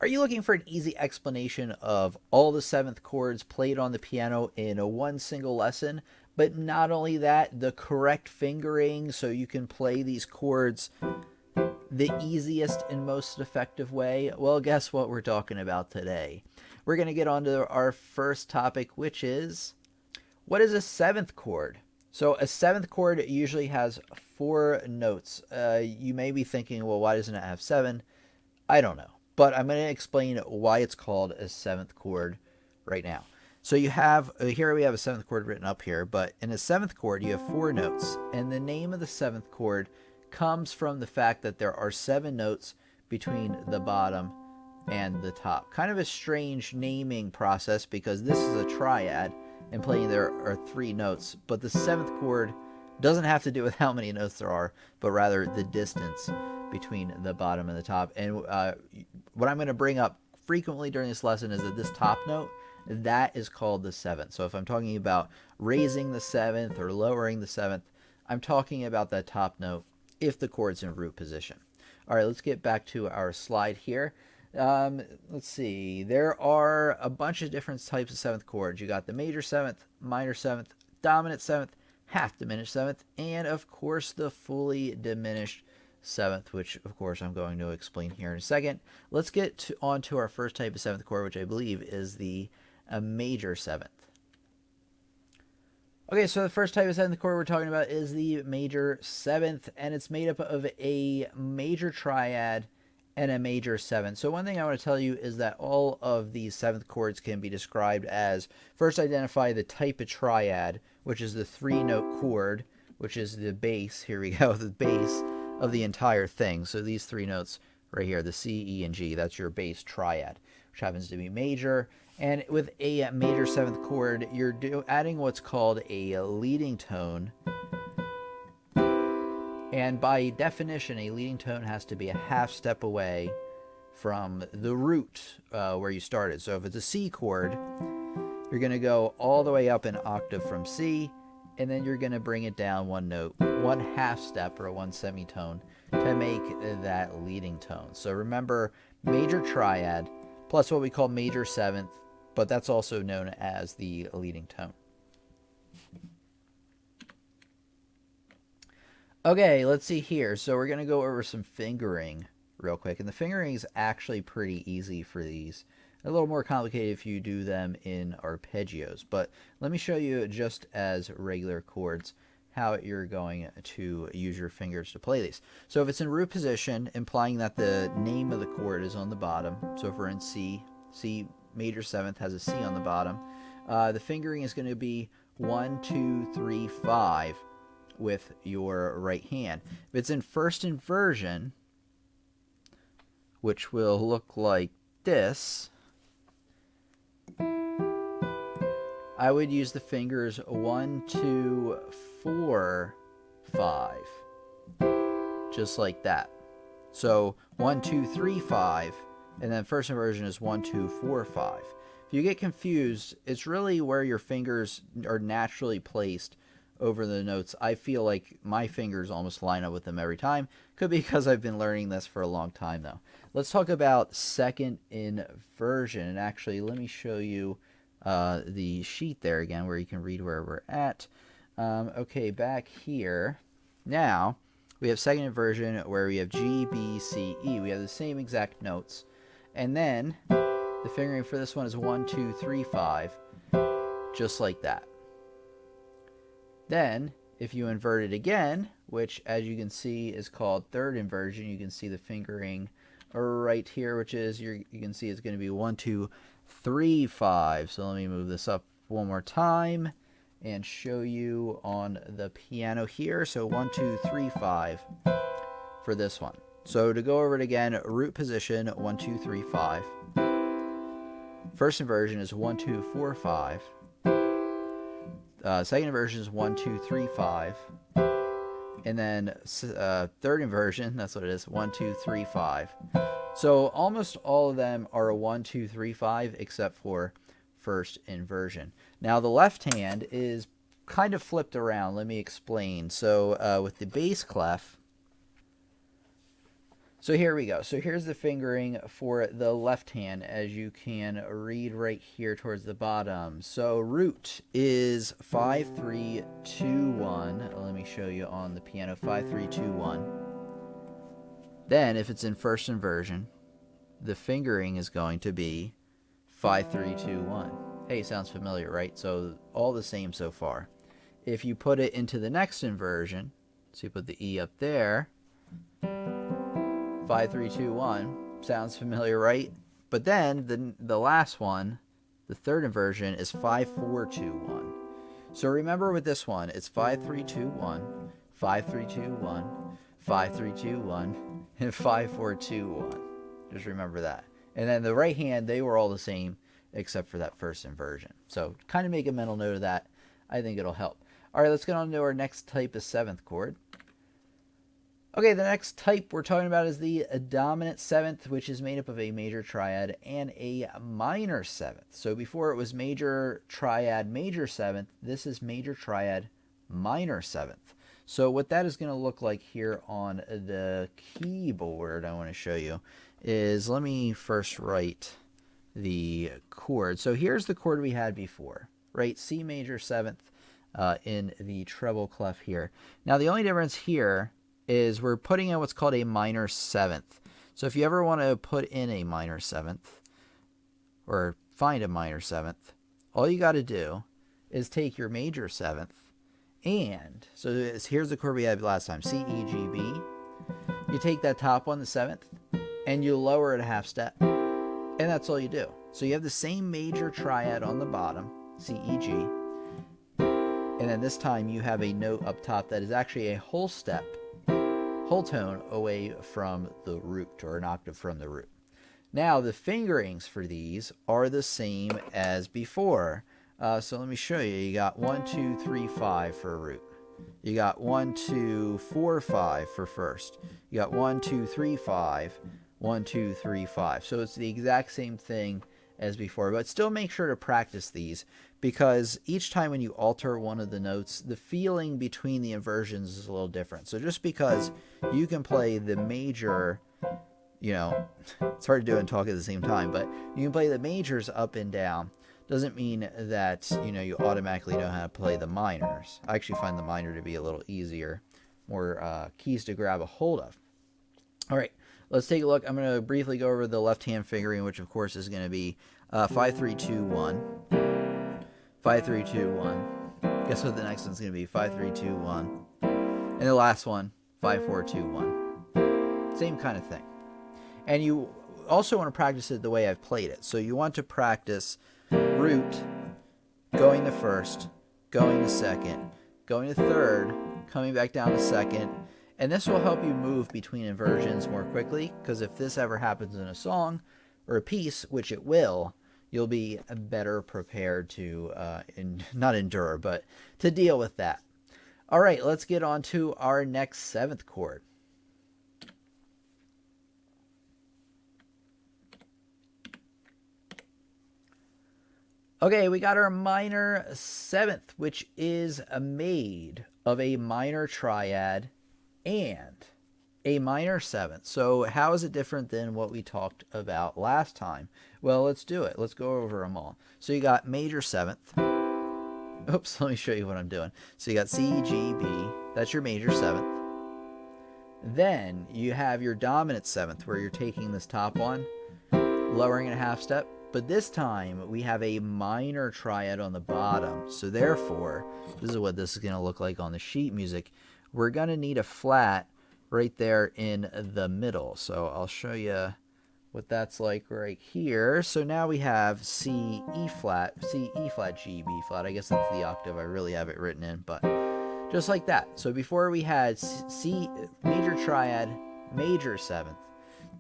Are you looking for an easy explanation of all the seventh chords played on the piano in a one single lesson? But not only that, the correct fingering so you can play these chords the easiest and most effective way? Well, guess what we're talking about today? We're going to get on to our first topic, which is what is a seventh chord? So a seventh chord usually has 4 notes. You may be thinking, well, why doesn't it have 7? I don't know. But I'm going to explain why it's called a seventh chord right now. So you have, here we have a seventh chord written up here, but in a seventh chord you have 4 notes. And the name of the seventh chord comes from the fact that there are 7 notes between the bottom and the top. Kind of a strange naming process because this is a triad and playing there are 3 notes, but the 7th chord doesn't have to do with how many notes there are, but rather the distance between the bottom and the top. And what I'm going to bring up frequently during this lesson is that this top note, that is called the 7th. So if I'm talking about raising the 7th or lowering the 7th, I'm talking about that top note if the chord's in root position. All right, let's get back to our slide here. Let's see. There are a bunch of different types of 7th chords. You got the major 7th, minor 7th, dominant 7th, half diminished 7th, and of course the fully diminished 7th, which of course I'm going to explain here in a second. Let's get on to our first type of 7th chord, which I believe is the major 7th. Okay, so the first type of 7th chord we're talking about is the major 7th, and it's made up of a major triad and a major 7th. So one thing I want to tell you is that all of these 7th chords can be described as, first identify the type of triad, which is the 3-note chord, which is the bass, here we go, the bass of the entire thing. So these 3 notes right here, the C, E, and G, that's your bass triad, which happens to be major. And with a major 7th chord, you're adding what's called a leading tone. And by definition, a leading tone has to be a half step away from the root where you started. So if it's a C chord, you're going to go all the way up an octave from C, and then you're going to bring it down 1 note, 1 half step or 1 semitone to make that leading tone. So remember, major triad plus what we call major 7th, but that's also known as the leading tone. Okay, let's see here. So we're going to go over some fingering real quick. And the fingering is actually pretty easy for these. A little more complicated if you do them in arpeggios. But let me show you just as regular chords how you're going to use your fingers to play these. So if it's in root position, implying that the name of the chord is on the bottom. So if we're in C, C major 7th has a C on the bottom. The fingering is going to be 1, 2, 3, 5. With your right hand. If it's in first inversion, which will look like this, I would use the fingers 1, 2, 4, 5, just like that. So 1, 2, 3, 5, and then first inversion is 1, 2, 4, 5. If you get confused, it's really where your fingers are naturally placed over the notes. I feel like my fingers almost line up with them every time. Could be because I've been learning this for a long time though. Let's talk about second inversion. And actually, let me show you the sheet there again where you can read where we're at. Okay, back here. Now, we have second inversion where we have G, B, C, E. We have the same exact notes. And then the fingering for this one is 1, 2, 3, 5. Just like that. Then, if you invert it again, which as you can see is called third inversion, you can see the fingering right here, which is, you can see it's going to be 1, 2, 3, 5. So let me move this up one more time and show you on the piano here. So 1, 2, 3, 5 for this one. So to go over it again, root position 1, 2, 3, 5. First inversion is 1, 2, 4, 5. Second inversion is 1, 2, 3, 5. And then third inversion, that's what it is, 1, 2, 3, 5. So almost all of them are a 1, 2, 3, 5 except for first inversion. Now the left hand is kind of flipped around. Let me explain. So with the bass clef, So here we go. So here's the fingering for the left hand, as you can read right here towards the bottom. So root is 5 3 2 1. Let me show you on the piano. 5 3 2 1. Then if it's in first inversion, the fingering is going to be 5 3 2 1. Hey, sounds familiar, right? So all the same so far. If you put it into the next inversion, so you put the E up there, 5 3 2 1, sounds familiar, right? But then the last one, the third inversion, is 5 4 2 1. So remember with this one, it's 5 3 2 1, 5 3 2 1, 5 3 2 1, and 5 4 2 1. Just remember that. And then the right hand, they were all the same except for that first inversion. So kind of make a mental note of that. I think it'll help. All right, let's get on to our next type of seventh chord. Okay, the next type we're talking about is the dominant seventh, which is made up of a major triad and a minor seventh. So before it was major triad, major seventh, this is major triad, minor seventh. So what that is going to look like here on the keyboard, I want to show you, is let me first write the chord. So here's the chord we had before, right? C major seventh in the treble clef here. Now the only difference here is we're putting in what's called a minor seventh. So if you ever want to put in a minor seventh or find a minor seventh, all you got to do is take your major seventh and, so here's the chord we had last time, C, E, G, B. You take that top one, the seventh, and you lower it a half step. And that's all you do. So you have the same major triad on the bottom, C, E, G. And then this time you have a note up top that is actually a whole step, whole tone away from the root, or an octave from the root. Now the fingerings for these are the same as before. So let me show you. You got 1, 2, 3, 5 for a root. You got 1, 2, 4, 5 for first. You got 1, 2, 3, 5, 1, 2, 3, 5. So it's the exact same thing as before, but still make sure to practice these, because each time when you alter one of the notes, the feeling between the inversions is a little different. So just because you can play the major, you know, it's hard to do and talk at the same time, but you can play the majors up and down, doesn't mean that, you know, you automatically know how to play the minors. I actually find the minor to be a little easier, more keys to grab a hold of. All right, let's take a look. I'm going to briefly go over the left hand fingering, which of course is going to be 5 3 2 1, 5 3 2 1. Guess what the next one's going to be? 5 3 2 1, and the last one 5 4 2 1. Same kind of thing. And you also want to practice it the way I've played it. So you want to practice root, going to first, going to second, going to third, coming back down to second. And this will help you move between inversions more quickly, because if this ever happens in a song or a piece, which it will, you'll be better prepared to not endure, but to deal with that. All right, let's get on to our next seventh chord. Okay, we got our minor seventh, which is made of a minor triad and a minor seventh. So how is it different than what we talked about last time? Well, let's do it. Let's go over them all. So you got major seventh. Oops, let me show you what I'm doing. So you got C, G, B. That's your major seventh. Then you have your dominant seventh, where you're taking this top one, lowering it a half step. But this time we have a minor triad on the bottom. So therefore, this is what this is going to look like on the sheet music. We're going to need a flat right there in the middle. So I'll show you what that's like right here. So now we have C, E flat, C, E flat, G, B flat. I guess that's the octave I really have it written in, but just like that. So before we had C, major triad, major seventh.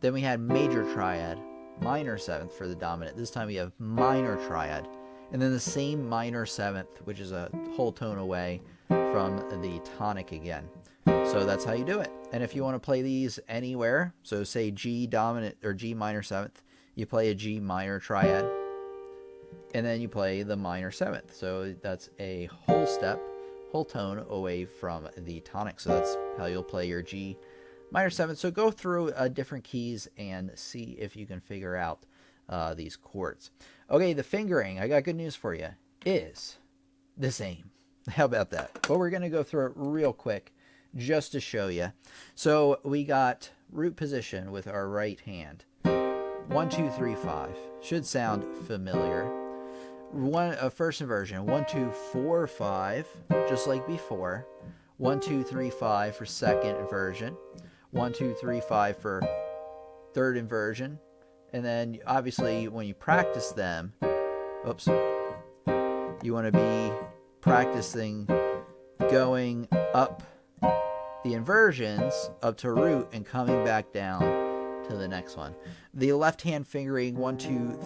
Then we had major triad, minor seventh for the dominant. This time we have minor triad, and then the same minor seventh, which is a whole tone away from the tonic again. So that's how you do it. And if you want to play these anywhere, so say G dominant or G minor seventh, you play a G minor triad, and then you play the minor seventh. So that's a whole step, whole tone away from the tonic. So that's how you'll play your G minor 7th. So go through different keys and see if you can figure out these chords. Okay, the fingering, I got good news for you, is the same. How about that? But we're going to go through it real quick just to show you. So we got root position with our right hand. 1, 2, 3, 5. Should sound familiar. First inversion. 1, 2, 4, 5, just like before. 1, 2, 3, 5 for second inversion. 1, 2, 3, 5 for third inversion. And then obviously when you practice them, oops, you want to be practicing going up the inversions up to root and coming back down to the next one. The left hand fingering 1, 2,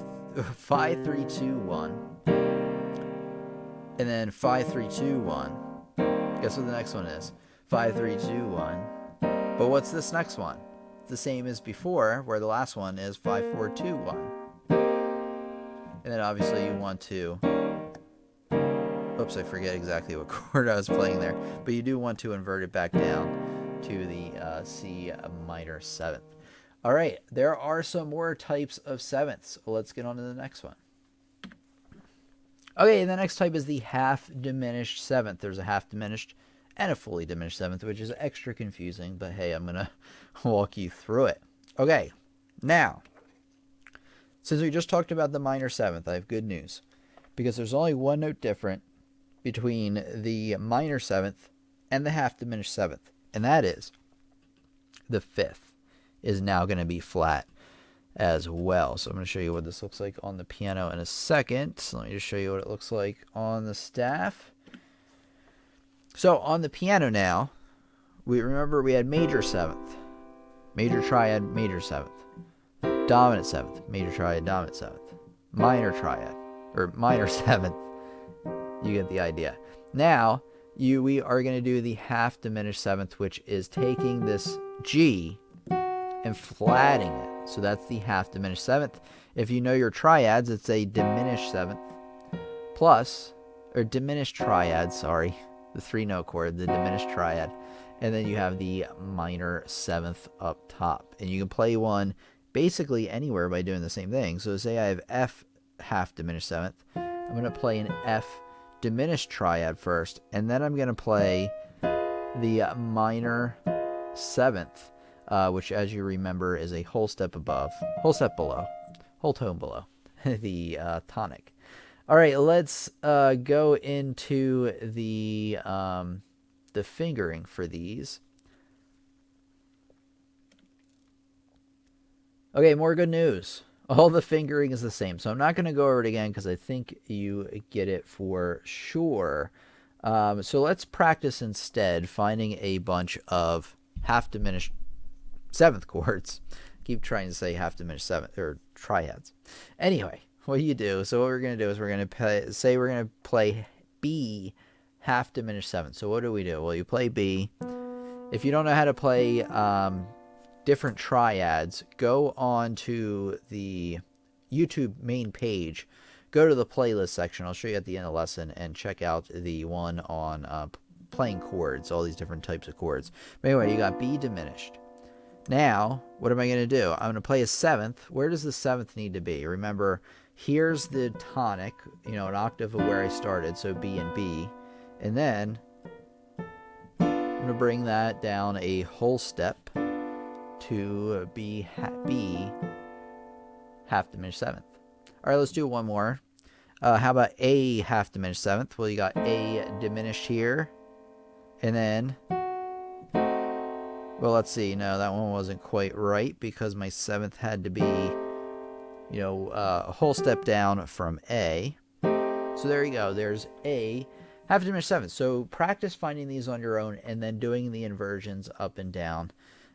5, 3, 2, 1. And then 5, 3, 2, 1. Guess what the next one is? 5, 3, 2, 1. But what's this next one? It's the same as before, where the last one is 5, 4, 2, 1. And then obviously you want to... Oops, I forget exactly what chord I was playing there. But you do want to invert it back down to the C minor 7th. All right, there are some more types of 7ths. Let's get on to the next one. Okay, the next type is the half diminished 7th. There's a half diminished and a fully diminished 7th, which is extra confusing. But hey, I'm going to walk you through it. Okay, now, since we just talked about the minor 7th, I have good news. Because there's only one note different between the minor 7th and the half diminished 7th. And that is the 5th is now going to be flat as well. So I'm going to show you what this looks like on the piano in a second. So let me just show you what it looks like on the staff. So on the piano now, we remember we had major 7th, major triad, major 7th, dominant 7th, major triad, dominant 7th, minor triad, or minor 7th. You get the idea. Now, we are going to do the half diminished 7th, which is taking this G and flatting it. So that's the half diminished 7th. If you know your triads, it's a diminished 7th plus, or diminished triad, sorry, the 3-note chord, the diminished triad. And then you have the minor 7th up top. And you can play one basically anywhere by doing the same thing. So say I have F half diminished 7th. I'm going to play an F diminished triad first, and then I'm going to play the minor 7th, which, as you remember, is a whole step above, whole step below, whole tone below the tonic. All right, let's go into the fingering for these. Okay, more good news. All the fingering is the same, so I'm not going to go over it again because I think you get it for sure. So let's practice instead finding a bunch of half diminished 7th chords. Keep trying to say half diminished 7th or triads. Anyway, what you do? So what we're going to do is we're going to play B half diminished 7th. So what do? Well, you play B. If you don't know how to play different triads, go on to the YouTube main page, go to the playlist section. I'll show you at the end of the lesson, and check out the one on playing chords, all these different types of chords. But anyway, you got B diminished. Now, what am I going to do? I'm going to play a 7th. Where does the 7th need to be? Remember, here's the tonic, an octave of where I started, so B and B. And then I'm going to bring that down a whole step to B half diminished 7th. All right, let's do one more. How about A half diminished 7th? Well, you got A diminished here. And then, well, let's see. No, that one wasn't quite right because my 7th had to be, a whole step down from A. So there you go. There's A half diminished 7th. So practice finding these on your own and then doing the inversions up and down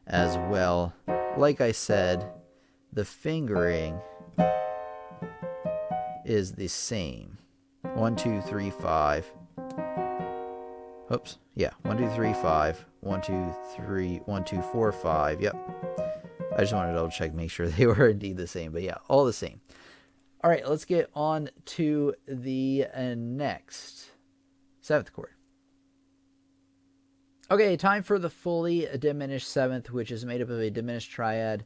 as well. Like I said, the fingering is the same. 1, 2, 3, 5. Oops. Yeah. 1, 2, 3, 5. 1, 2, 3. 1, 2, 4, 5. Yep. I just wanted to double check, make sure they were indeed the same. But yeah, all the same. All right, let's get on to the next 7th chord. Okay, time for the fully diminished seventh, which is made up of a diminished triad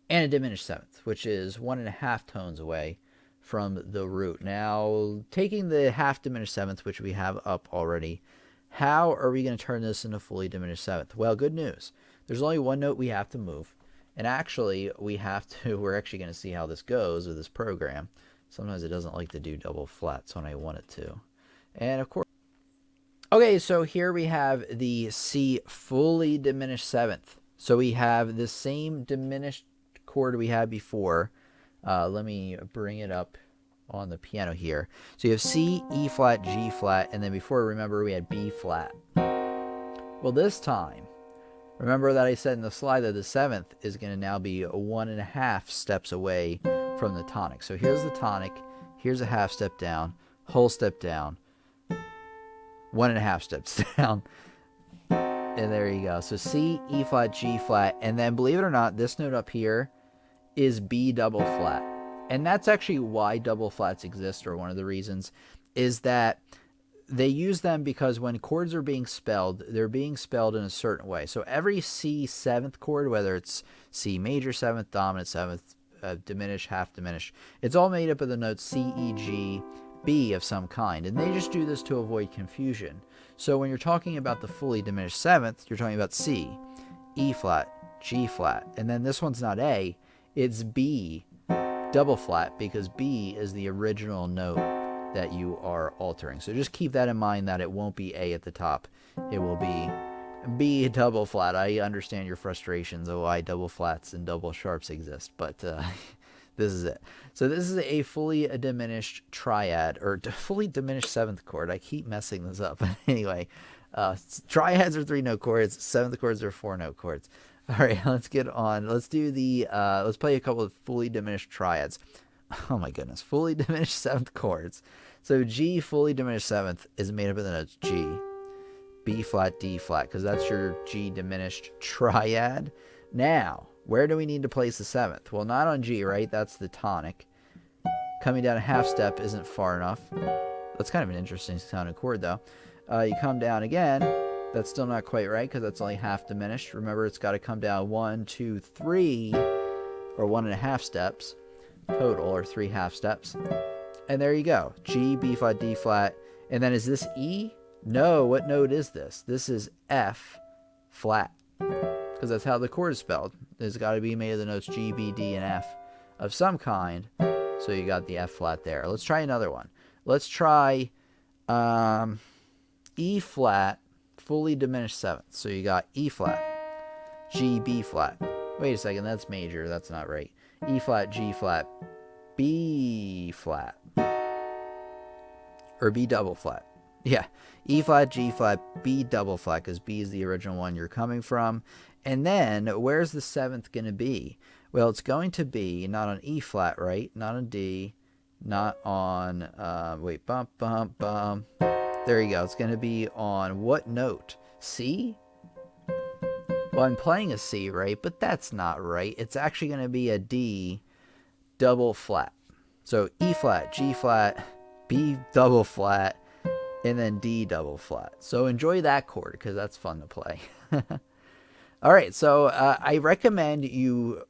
and a diminished seventh, which is 1.5 tones away from the root. Now, taking the half diminished seventh, which we have up already, how are we going to turn this into fully diminished seventh? Well, good news. There's only one note we have to move. And actually, we're actually going to see how this goes with this program. Sometimes it doesn't like to do double flats when I want it to. And of course, okay, so here we have the C fully diminished seventh. So we have the same diminished chord we had before. Let me bring it up on the piano here. So you have C, E flat, G flat, and then before, remember, we had B flat. Well, this time, remember that I said in the slide that the seventh is going to now be 1.5 steps away from the tonic. So here's the tonic, here's a half step down, whole step down, 1.5 steps down, and there you go. So C, E flat, G flat, and then believe it or not, this note up here is B double flat. And that's actually why double flats exist, or one of the reasons, is that they use them because when chords are being spelled, they're being spelled in a certain way. So every C seventh chord, whether it's C major seventh, dominant seventh, diminished, half diminished, it's all made up of the notes C, E, G, B of some kind, and they just do this to avoid confusion. So when you're talking about the fully diminished seventh, you're talking about C, E flat, G flat, and then this one's not A, it's B double flat, because B is the original note that you are altering. So just keep that in mind, that it won't be A at the top, it will be B double flat. I understand your frustrations of why double flats and double sharps exist, but this is it. So this is a fully diminished triad, or fully diminished seventh chord. I keep messing this up. Anyway, triads are 3-note chords. Seventh chords are 4-note chords. All right, let's get on. Let's do the, let's play a couple of fully diminished triads. Oh my goodness, fully diminished seventh chords. So G fully diminished seventh is made up of the notes G, B flat, D flat, because that's your G diminished triad. Now, where do we need to place the seventh? Well, not on G, right? That's the tonic. Coming down a half step isn't far enough. That's kind of an interesting sounding chord, though. You come down again. That's still not quite right, because that's only half diminished. Remember, it's got to come down 1, 2, 3, or 1.5 steps total, or 3 half steps. And there you go. G, B flat, D flat. And then is this E? No, what note is this? This is F flat, because that's how the chord is spelled. It's got to be made of the notes G, B, D, and F of some kind. So you got the F flat there. Let's try another one. Let's try E flat, fully diminished seventh. So you got E flat, G, B flat. Wait a second, that's major. That's not right. E flat, G flat, B flat, or B double flat. Yeah, E flat, G flat, B double flat, because B is the original one you're coming from. And then, where's the seventh going to be? Well, it's going to be not on E flat, right? Not on D, not on, wait, bump, bump, bump. There you go. It's going to be on what note? C? Well, I'm playing a C, right? But that's not right. It's actually going to be a D double flat. So E flat, G flat, B double flat, and then D double flat. So enjoy that chord, because that's fun to play. All right, so I recommend you,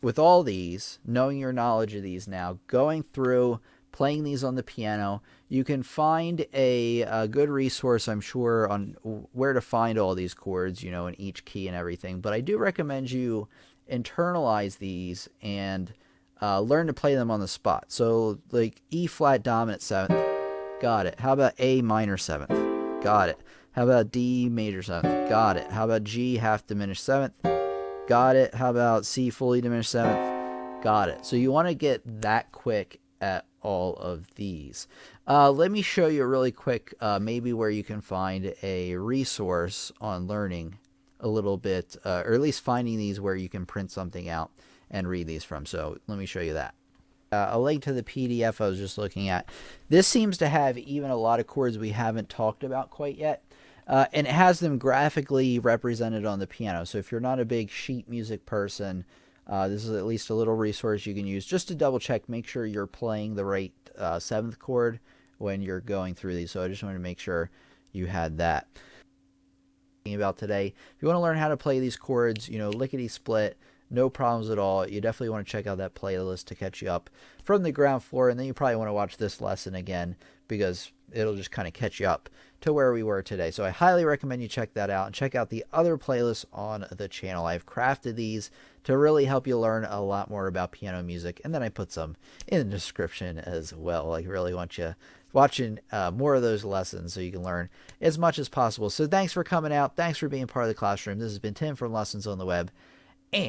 with all these, knowing your knowledge of these now, going through, playing these on the piano. You can find a good resource, I'm sure, on where to find all these chords, you know, in each key and everything. But I do recommend you internalize these and learn to play them on the spot. So, like E flat dominant seventh, got it. How about A minor seventh? Got it. How about D major seventh? Got it. How about G half diminished seventh? Got it. How about C fully diminished seventh? Got it. So you want to get that quick at all of these. Let me show you really quick maybe where you can find a resource on learning a little bit, or at least finding these where you can print something out and read these from. So let me show you that. A link to the PDF I was just looking at. This seems to have even a lot of chords we haven't talked about quite yet. And it has them graphically represented on the piano. So if you're not a big sheet music person, this is at least a little resource you can use just to double check, make sure you're playing the right seventh chord when you're going through these. So I just wanted to make sure you had that. talking about today. If you want to learn how to play these chords, lickety split, no problems at all. You definitely want to check out that playlist to catch you up from the ground floor, and then you probably want to watch this lesson again because it'll just kind of catch you up to where we were today. So I highly recommend you check that out and check out the other playlists on the channel. I've crafted these to really help you learn a lot more about piano music, and then I put some in the description as well. I really want you watching more of those lessons so you can learn as much as possible. So thanks for coming out. Thanks for being part of the classroom. This has been Tim from Lessons on the Web.